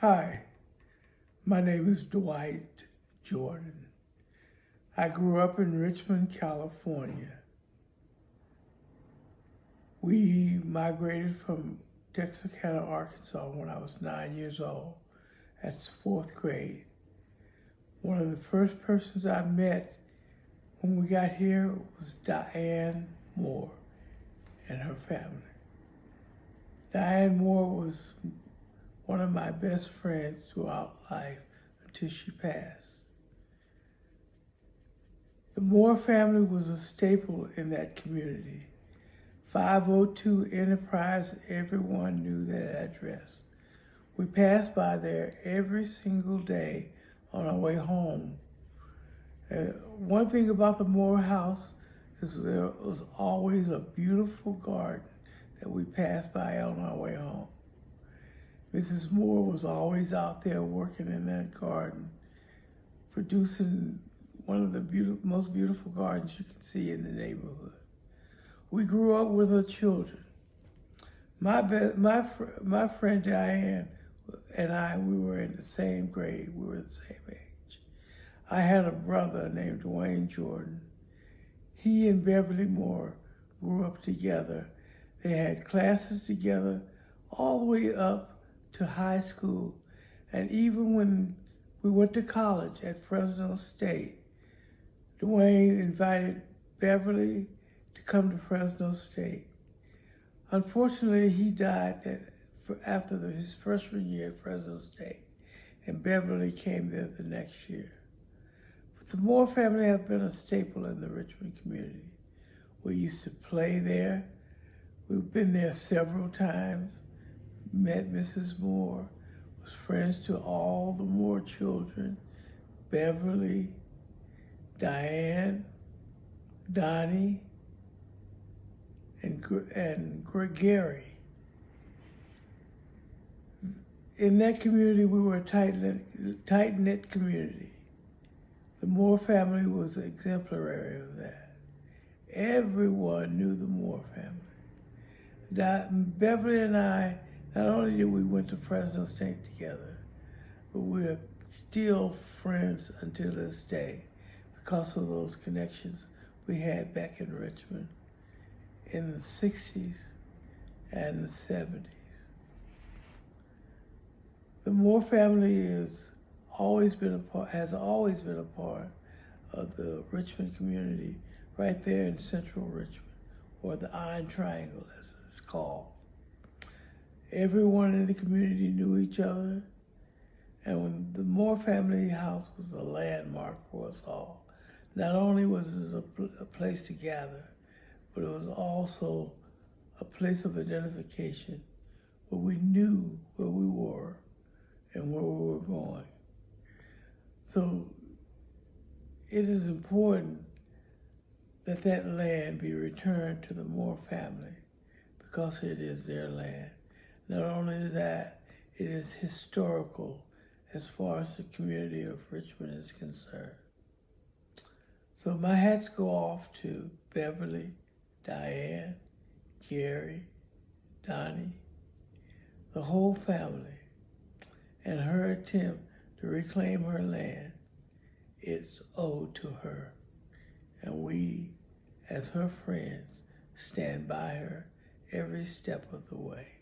Hi, my name is Dwight Jordan. I grew up in Richmond, California. We migrated from Texarkana, Arkansas when I was 9 years old. That's fourth grade. One of the first persons I met when we got here was Diane Moore and her family. Diane Moore was one of my best friends throughout life until she passed. The Moore family was a staple in that community. 502 Enterprise, everyone knew that address. We passed by there every single day on our way home. One thing about the Moore house is there was always a beautiful garden that we passed by on our way home. Mrs. Moore was always out there working in that garden, producing one of the most beautiful gardens you can see in the neighborhood. We grew up with her children. My friend Diane and I, we were in the same grade. We were the same age. I had a brother named Dwayne Jordan. He and Beverly Moore grew up together. They had classes together all the way up to high school. And even when we went to college at Fresno State, Dwayne invited Beverly to come to Fresno State. Unfortunately, he died after his freshman year at Fresno State, and Beverly came there the next year. But the Moore family have been a staple in the Richmond community. We used to play there. We've been there several times, met Mrs. Moore, was friends to all the Moore children, Beverly, Diane, Donnie, and Gary. In that community, we were a tight-knit community. The Moore family was exemplary of that. Everyone knew the Moore family. Beverly and I, not only did we went to Fresno State together, but we're still friends until this day because of those connections we had back in Richmond in the 60s and the 70s. The Moore family has always been a part of the Richmond community, right there in central Richmond, or the Iron Triangle, as it's called. Everyone in the community knew each other, and when the Moore family house was a landmark for us all. Not only was it a place to gather, but it was also a place of identification where we knew where we were and where we were going. So it is important that that land be returned to the Moore family because it is their land. Not only that, it is historical as far as the community of Richmond is concerned. So my hats go off to Beverly, Diane, Gary, Donnie, the whole family, and her attempt to reclaim her land. It's owed to her. And we, as her friends, stand by her every step of the way.